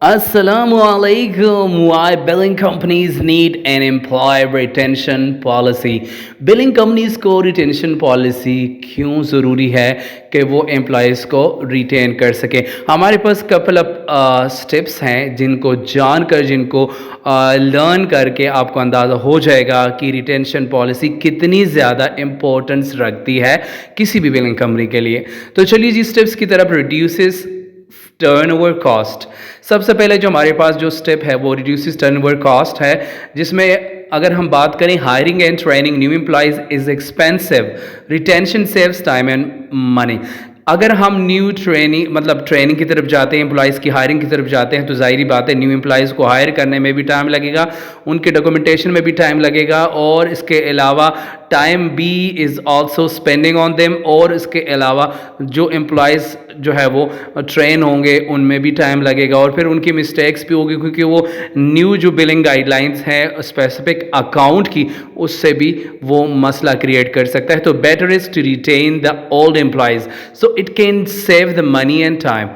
Assalamualaikum. Why billing companies need an employee retention policy? Billing companies को retention policy क्यों ज़रूरी है कि वो एम्प्लॉयज़ को रिटेन कर सकें? हमारे पास कपल ऑफ स्टेप्स हैं जिनको जानकर जिनको लर्न करके आपको अंदाज़ा हो जाएगा कि रिटेंशन पॉलिसी कितनी ज़्यादा इम्पोर्टेंस रखती है किसी भी बिलिंग कंपनी के लिए। तो चलिए जी स्टेप्स की तरफ। Reduces turnover cost. सबसे पहले जो हमारे पास जो स्टेप है वो रिड्यूसेस टर्नओवर कॉस्ट है, जिसमें अगर हम बात करें hiring and training new employees is expensive, retention saves time and money. अगर हम न्यू ट्रेनिंग की तरफ जाते हैं, एम्प्लॉयज़ की हायरिंग की तरफ जाते हैं, तो ज़ाहिर बात है न्यू एम्प्लॉयज़ को हायर करने में भी टाइम लगेगा, उनके डॉक्यूमेंटेशन में भी टाइम लगेगा, और इसके अलावा time be is also spending on them. और इसके अलावा जो एम्प्लॉयज़ जो है वो ट्रेन होंगे उनमें भी टाइम लगेगा, और फिर उनकी मिस्टेक्स भी होगी क्योंकि वो न्यू जो बिलिंग गाइडलाइंस हैं स्पेसिफिक अकाउंट की, उससे भी वो मसला क्रिएट कर सकता है। तो better is to retain the old employees so it can save the money and time.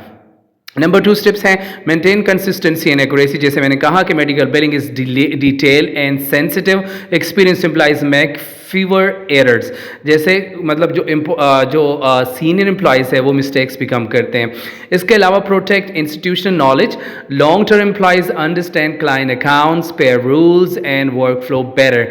Number 2 steps हैं मेंटेन कंसिस्टेंसी एंड एक्यूरेसी। जैसे मैंने कहा कि medical billing is detail and sensitive, experience employees make fewer errors. जैसे मतलब जो senior employees है वो मिस्टेक्स भी कम करते हैं। इसके अलावा protect institutional knowledge, long term employees understand client accounts, pair rules and work flow better.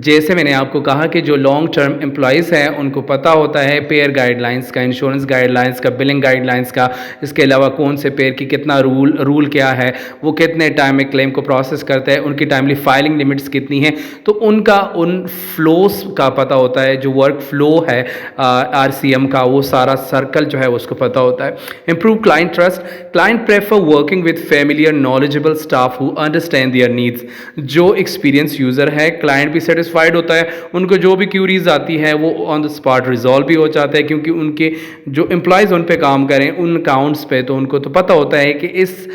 जैसे मैंने आपको कहा कि जो लॉन्ग टर्म एम्प्लॉयज़ हैं उनको पता होता है पेयर गाइडलाइंस का, इंश्योरेंस गाइडलाइंस का, बिलिंग गाइडलाइंस का, इसके अलावा कौन से पेयर की कितना रूल क्या है, वो कितने टाइम में क्लेम को प्रोसेस करता है, उनकी टाइमली फाइलिंग लिमिट्स कितनी हैं, तो उनका उन फ्लोस का पता होता है। जो वर्क फ्लो है आरसीएम का, वो सारा सर्कल जो है उसको पता होता है। Improve client trust, client prefer working with familiar knowledgeable staff who understand their needs. जो एक्सपीरियंस यूज़र है, क्लाइंट भी सेटिस्फाइड होता है, उनको जो भी क्यूरीज आती है वो ऑन द स्पॉट रिजॉल्व भी हो जाता है, क्योंकि उनके जो एम्प्लॉयज़ उन पे काम करें उन अकाउंट्स पे, तो उनको तो पता होता है कि इस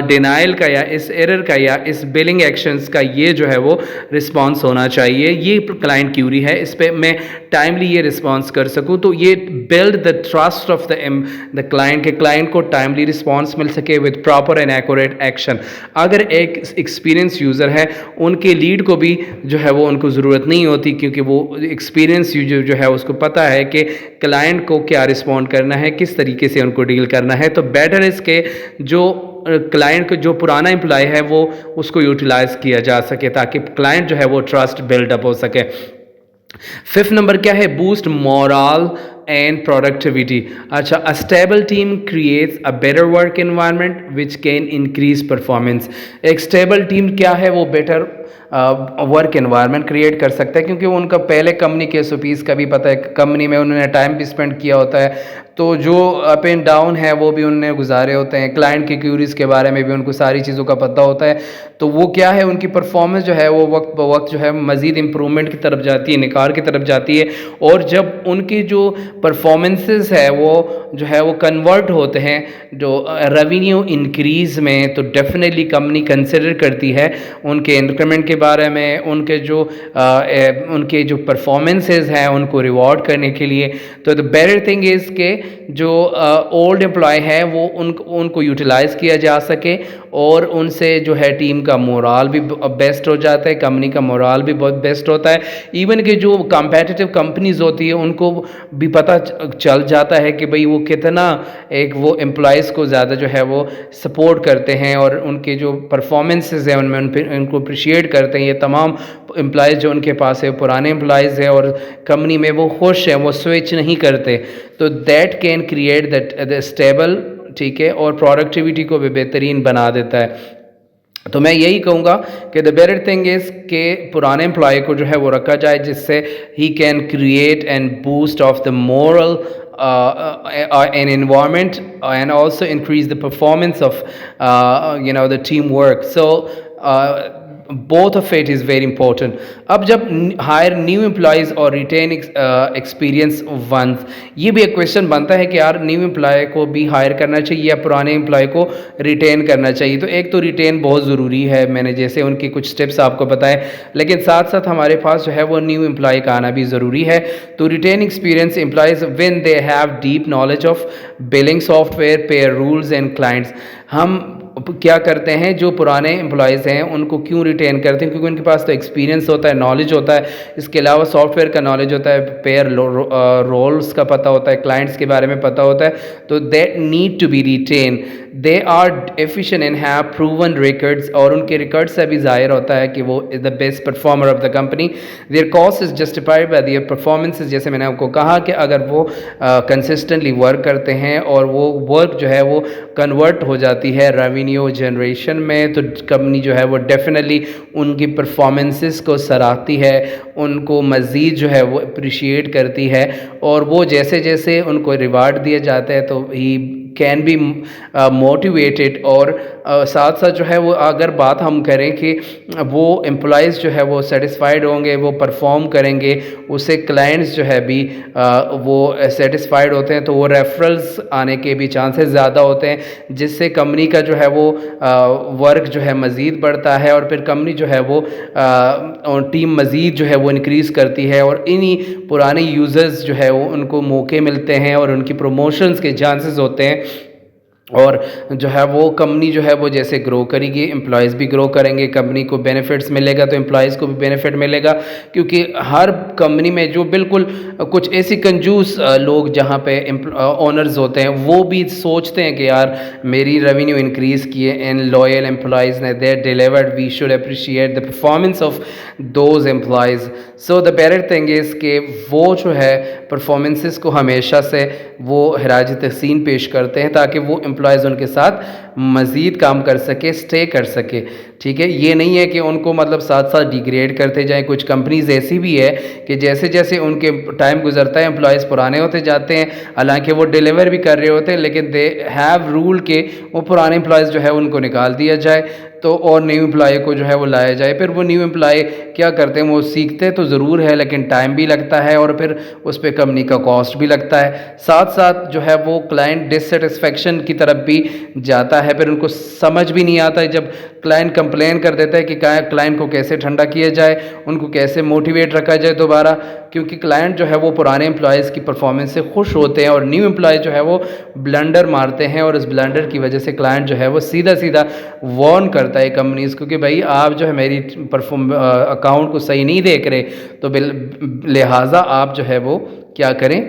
डिनाइल का या इस एरर का या इस बिलिंग एक्शंस का ये जो है वो रिस्पॉन्स होना चाहिए, ये क्लाइंट क्यूरी है, इस पे मैं टाइमली ये रिस्पॉन्स कर सकूं। तो ये build the trust of the client, के क्लाइंट को टाइमली रिस्पॉन्स मिल सके with proper and accurate action. अगर एक एक्सपीरियंस यूज़र है, उनके लीड को भी जो है वो उनको ज़रूरत नहीं होती, क्योंकि वो एक्सपीरियंस यूज़र जो है उसको पता है कि क्लाइंट को क्या रिस्पॉन्ड करना है, किस तरीके से उनको डील करना है। तो बेटर इसके जो क्लाइंट को जो पुराना एम्प्लॉय है वो उसको यूटिलाइज किया जा सके, ताकि क्लाइंट जो है वो ट्रस्ट बिल्डअप हो सके। 5th नंबर क्या है? Boost morale and productivity. अच्छा, a stable team creates a better work environment which can increase performance. एक स्टेबल टीम क्या है? वो बेटर वर्क एनवायरनमेंट क्रिएट कर सकता है, क्योंकि उनका पहले कंपनी के एसओपीज़ का भी पता है, कंपनी में उन्होंने टाइम भी स्पेंड किया होता है, तो जो अप एंड डाउन है वो भी उन्होंने गुजारे होते हैं, क्लाइंट की क्यूरीज़ के बारे में भी उनको सारी चीज़ों का पता होता है। तो वो क्या है, उनकी परफॉर्मेंस जो है वो वक्त ब वक्त जो है मज़ीद इम्प्रूवमेंट की तरफ जाती है, निखार की तरफ जाती है। और जब उनकी जो परफॉर्मेंसेस है वो जो है वो कन्वर्ट होते हैं जो रेवेन्यू इंक्रीज़ में, तो डेफिनेटली कंपनी कंसिडर करती है उनके इंक्रीमेंट के बारे में, उनके जो परफॉर्मेंसेस हैं उनको रिवॉर्ड करने के लिए। तो द बेटर थिंग इज़ के जो ओल्ड एम्प्लॉय है वो उनको यूटिलाइज़ किया जा सके, और उनसे जो है टीम का मोराल भी बेस्ट हो जाता है, कंपनी का मोराल भी बहुत बेस्ट होता है। इवन कि जो कॉम्पिटिटिव कंपनीज़ होती है उनको भी पता चल जाता है कि भाई वो कितना वो एम्प्लॉयज़ को ज़्यादा जो है वो सपोर्ट करते हैं, और उनके जो परफॉर्मेंसेस हैं उनमें उनको अप्रिशिएट करते हैं। ये तमाम एम्प्लॉयज़ जो उनके पास है पुराने एम्प्लॉयज़ हैं और कंपनी में वो खुश हैं, वो स्विच नहीं करते, तो that can create the stable, ठीक है, और प्रोडक्टिविटी को भी बेहतरीन बना देता है। तो मैं यही कहूँगा कि द बेटर थिंग इज़ कि पुराने एम्प्लॉय को जो है वो रखा जाए, जिससे he can create and boost of the moral an environment and also increase the performance of the teamwork. So both of it is very important. अब जब हायर न्यू एम्प्लॉयज़ और रिटेन एक्सपीरियंस वंस, ये भी एक question बनता है कि यार न्यू एम्प्लॉय को भी हायर करना चाहिए या पुराने एम्प्लॉय को रिटेन करना चाहिए। तो एक तो रिटेन बहुत ज़रूरी है, मैंने जैसे उनके कुछ स्टेप्स आपको बताए, लेकिन साथ साथ हमारे पास जो है वो न्यू एम्प्लॉय का आना भी ज़रूरी है। तो retain experience employees when they have deep knowledge of billing software, payer rules and clients. हम क्या करते हैं, जो पुराने एम्प्लॉयज़ हैं उनको क्यों रिटेन करते हैं, क्योंकि उनके पास तो एक्सपीरियंस होता है, नॉलेज होता है, इसके अलावा सॉफ्टवेयर का नॉलेज होता है, पेयर रोल्स का पता होता है, क्लाइंट्स के बारे में पता होता है, तो they need to be retain. They are efficient and have proven records, और उनके रिकॉर्ड से भी जाहिर होता है कि वो is the best performer of the company. There cost is justified by there performances. जैसे मैंने आपको कहा कि अगर वो कंसिस्टेंटली वर्क करते हैं और वो वर्क जो है वो कन्वर्ट हो जाती है रेवेन्यू जनरेशन में, तो कंपनी जो है वो डेफिनेटली उनकी परफॉर्मेंसेस को सराहती है, उनको मज़ीद जो है वो अप्रिशिएट करती है, और वो जैसे जैसे उनको रिवार्ड दिया जाता है तो ही कैन बी मोटिवेटेड। और साथ साथ जो है वो अगर बात हम करें कि वो एम्प्लॉयज़ जो है वो सेटिस्फाइड होंगे, वो परफॉर्म करेंगे, उससे क्लाइंट्स जो है भी वो सेटिस्फाइड होते हैं, तो वो रेफरल्स आने के भी चांसेस ज़्यादा होते हैं, जिससे कंपनी का जो है वो वर्क जो है मज़ीद बढ़ता है, और फिर कंपनी जो है वो टीम मज़ीद जो है वो इंक्रीज़ करती है, और इन्हीं पुराने यूज़र्स जो है वो उनको मौके मिलते हैं और उनकी प्रमोशंस के चांसेस होते हैं, और जो है वो कंपनी जो है वो जैसे ग्रो करेगी, एम्प्लॉयज़ भी ग्रो करेंगे, कंपनी को बेनिफिट्स मिलेगा तो एम्प्लॉयज़ को भी बेनिफिट मिलेगा। क्योंकि हर कंपनी में जो बिल्कुल कुछ ऐसी कंजूस लोग जहाँ पे ओनर्स होते हैं, वो भी सोचते हैं कि यार मेरी रेवेन्यू इंक्रीज़ किए, इन लॉयल एम्प्लॉयज़ ने they delivered, we should appreciate the performance of those employees. So the better thing is कि वो जो है परफॉर्मेंसेस को हमेशा से वो खराज तहसीन पेश करते हैं, ताकि वो एम्प्लॉयज़ उनके साथ मज़ीद काम कर सके, स्टे कर सके। ठीक है, ये नहीं है कि उनको मतलब साथ साथ डिग्रेड करते जाएं। कुछ कंपनीज ऐसी भी है कि जैसे जैसे उनके टाइम गुजरता है एम्प्लॉयज़ पुराने होते जाते हैं, हालांकि वो डिलीवर भी कर रहे होते हैं, लेकिन दे हैव रूल के वो पुराने एम्प्लॉयज़ जो है उनको निकाल दिया जाए, तो और न्यू एम्प्लॉय को जो है वो लाया जाए। फिर वो न्यू एम्प्लॉय क्या करते हैं, वो सीखते तो ज़रूर है लेकिन टाइम भी लगता है, और फिर उस पर कंपनी का कॉस्ट भी लगता है। साथ साथ जो है वो क्लाइंट डिससेटिस्फेक्शन की तरफ भी जाता है, फिर उनको समझ भी नहीं आता है जब क्लाइंट कंप्लेन कर देता है कि क्लाइंट को कैसे ठंडा किया जाए, उनको कैसे मोटिवेट रखा जाए दोबारा, क्योंकि क्लाइंट जो है वो पुराने एम्प्लॉयज़ की परफॉर्मेंस से खुश होते हैं, और न्यू एम्प्लॉय जो है वो ब्लंडर मारते हैं, और इस ब्लंडर की वजह से क्लाइंट जो है वो सीधा सीधा वार्न करता है कंपनीज़ को कि भाई आप जो है मेरी अकाउंट को सही नहीं देख रहे, तो लिहाजा आप जो है वो क्या करें,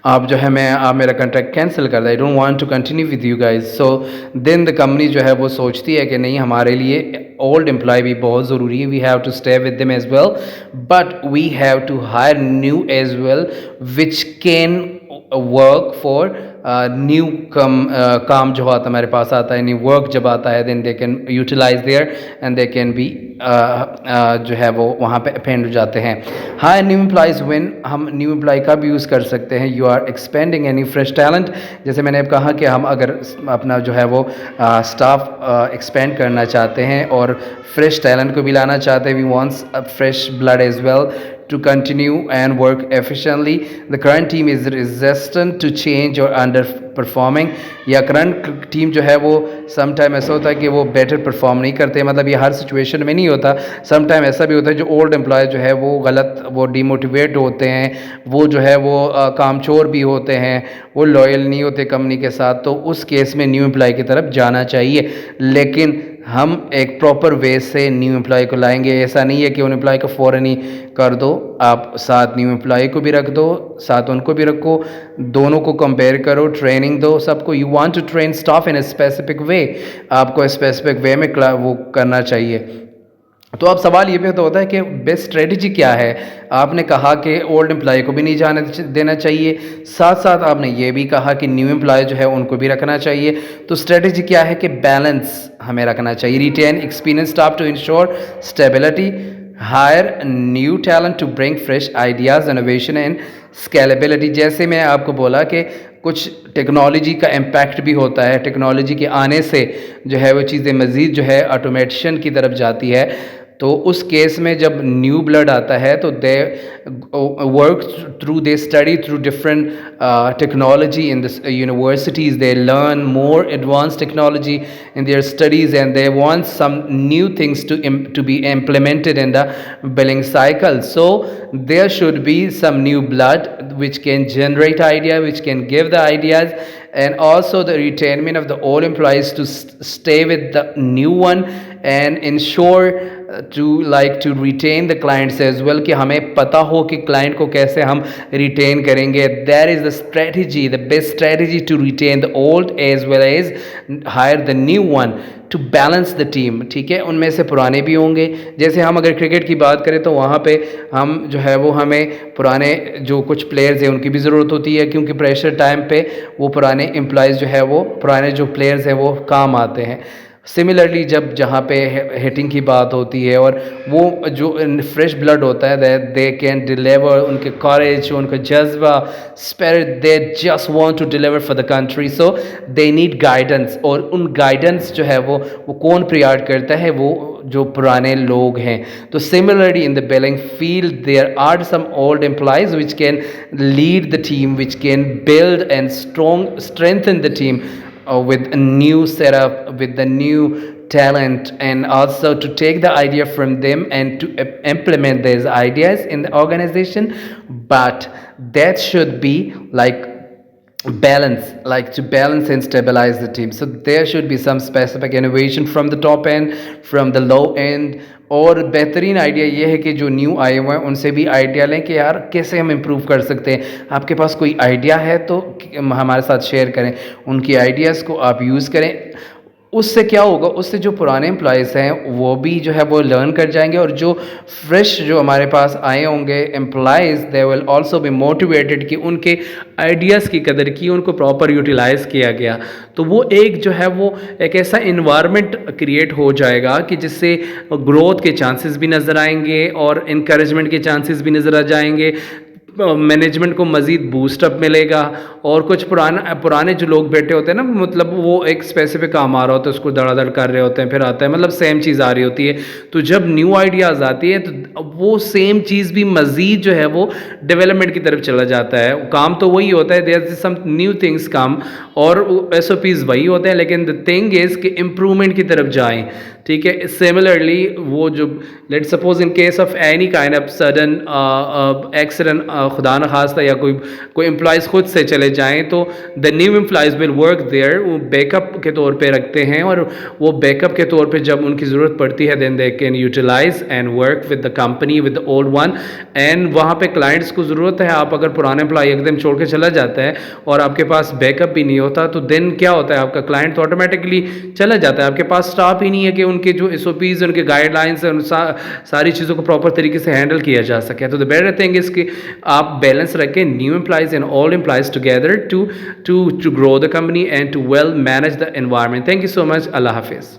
आप जो है आप मेरा कॉन्ट्रैक्ट कैंसिल कर दें, I don't want to continue with you guys. So then the company जो है वो सोचती है कि नहीं, हमारे लिए ओल्ड एम्प्लॉय भी बहुत ज़रूरी है, we have to stay with them as well, but we have to hire new as well which can work for new काम जो आता हमारे पास आता है, न्यू वर्क जब आता है, then they can utilise there and they can be जो है वो वहाँ पे अपेंड हो जाते हैं। हाई न्यू एम्प्लॉयज़ व्हेन, हम न्यू एम्प्लॉय का भी यूज़ कर सकते हैं, you are expending any fresh talent. जैसे मैंने कहा कि हम अगर अपना जो है वो स्टाफ एक्सपेंड करना चाहते हैं और फ्रेश टैलेंट को भी लाना चाहते हैं, we wants a fresh blood as well to continue and work efficiently. The current team is resistant to change or underperforming, या करंट टीम जो है वो सम टाइम ऐसा होता है कि वो बेटर परफॉर्म नहीं करते, मतलब ये हर सिचुएशन में नहीं होता, सम टाइम ऐसा भी होता है जो ओल्ड एम्प्लॉय जो है वो गलत, वो डिमोटिवेट होते हैं, वो जो है वो कामचोर भी होते हैं, वो लॉयल नहीं होते कंपनी के साथ, तो उस केस में न्यू एम्प्लॉय की तरफ जाना चाहिए। लेकिन हम एक प्रॉपर वे से न्यू एम्प्लॉय को लाएंगे, ऐसा नहीं है कि उन एम्प्लॉय को फ़ौरन ही कर दो, आप साथ न्यू एम्प्लॉय को भी रख दो, साथ उनको भी रखो, दोनों को कंपेयर करो, ट्रेनिंग दो सबको। You want to train staff in a specific way, आपको स्पेसिफिक वे में वो करना चाहिए। तो अब सवाल ये भी तो होता है कि बेस्ट स्ट्रेटजी क्या है। आपने कहा कि ओल्ड एम्प्लॉय को भी नहीं जाने देना चाहिए, साथ साथ आपने ये भी कहा कि न्यू एम्प्लॉय जो है उनको भी रखना चाहिए। तो स्ट्रेटजी क्या है कि बैलेंस हमें रखना चाहिए। Retain experience staff to ensure stability, hire new talent to bring fresh ideas, innovation and scalability. जैसे मैं आपको बोला कि कुछ टेक्नोलॉजी का इम्पैक्ट भी होता है, टेक्नोलॉजी के आने से जो है वो चीज़ें मज़ीद जो है ऑटोमेशन की तरफ जाती है, तो उस केस में जब न्यू ब्लड आता है तो they work through, they study through different technology in the universities. They learn more advanced technology in their studies, and they want some new things to be implemented in the billing cycle. So there should be some new blood which can generate idea, which can give the ideas, and also the retention of the old employees to stay with the new one and ensure to retain the clients as well, कि हमें पता हो कि client को कैसे हम retain करेंगे. That is the strategy, the best strategy to retain the old as well as hire the new one to balance the team. ठीक है, उनमें से पुराने भी होंगे. जैसे हम अगर क्रिकेट की बात करें तो वहाँ पे हम जो है वो हमें पुराने जो कुछ प्लेयर्स हैं उनकी भी ज़रूरत होती है, क्योंकि प्रेशर टाइम पे वो पुराने एम्प्लॉयज़ जो है वो पुराने जो प्लेयर्स हैं वो काम आते हैं. सिमिलरली जब जहाँ पे हिटिंग की बात होती है और वो जो फ्रेश ब्लड होता है, दे कैन डिलीवर, उनके करेज, उनका जज्बा, spirit, they just want to deliver for the country. So they need guidance, और उन गाइडेंस जो है वो कौन प्रोवाइड करता है? वो जो पुराने लोग हैं. तो similarly in the billing field there are some old employees which can lead the team, which can build and strengthen the team with a new setup, with the new talent, and also to take the idea from them and to implement these ideas in the organization. But that should be like balance, like to balance and stabilize the team. So there should be some specific innovation from the top end, from the low end. और बेहतरीन idea ये है कि जो new आए हुए हैं उनसे भी आइडिया लें कि यार कैसे हम इम्प्रूव कर सकते हैं. आपके पास कोई आइडिया है तो हमारे साथ शेयर करें, उनकी आइडियाज़ को आप यूज़ करें. उससे क्या होगा? उससे जो पुराने एम्प्लॉयज़ हैं वो भी जो है वो लर्न कर जाएंगे, और जो फ्रेश जो हमारे पास आए होंगे employees, they will also be motivated कि उनके आइडियाज़ की कदर की, उनको प्रॉपर यूटिलाइज़ किया गया. तो वो एक जो है वो एक ऐसा इन्वायरमेंट क्रिएट हो जाएगा कि जिससे ग्रोथ के चांसेस भी नज़र आएंगे और इनकरेजमेंट के चांसेस भी नज़र आ जाएंगे. मैनेजमेंट को मज़ीद बूस्टअप मिलेगा. और कुछ पुराने जो लोग बैठे होते हैं ना, मतलब वो एक स्पेसिफिक काम आ रहा होता है, उसको धड़ाधड़ कर रहे होते हैं, फिर आता है मतलब सेम चीज़ आ रही होती है. तो जब न्यू आइडियाज़ आती है तो वो सेम चीज़ भी मज़ीद जो है वो डेवलपमेंट की तरफ चला जाता है. काम तो वही होता है, there is some new things come, और SOPs वही होते हैं, लेकिन द थिंग इज़ कि इम्प्रूवमेंट की तरफ जाएँ. ठीक है. सिमिलरली वो जो let suppose in case of any kind of sudden accident, खुदा न खास्ता, या कोई एम्प्लॉयज़ खुद से चले जाएं, तो the new employees will work there. वो बैकअप के तौर पे रखते हैं, और वो बैकअप के तौर पे जब उनकी ज़रूरत पड़ती है then they can utilise and work with the company, with the old one. And वहाँ पे क्लाइंट्स को ज़रूरत है. आप अगर पुराने एम्प्लॉय एकदम छोड़ के चला जाता है और आपके पास बैकअप भी नहीं होता, तो देन क्या होता है? आपका क्लाइंट तो ऑटोमेटिकली चला जाता है. आपके पास स्टाफ ही नहीं है कि उनके जो SOPs, उनके गाइडलाइंस हैं, सारी चीज़ों को प्रॉपर तरीके से हैंडल किया जा सके. तो द बेटर थिंग इज़ कि आप बैलेंस रखें new employees and old employees together to grow the company and to well manage the environment. Thank you so much. अल्लाह हाफिज़.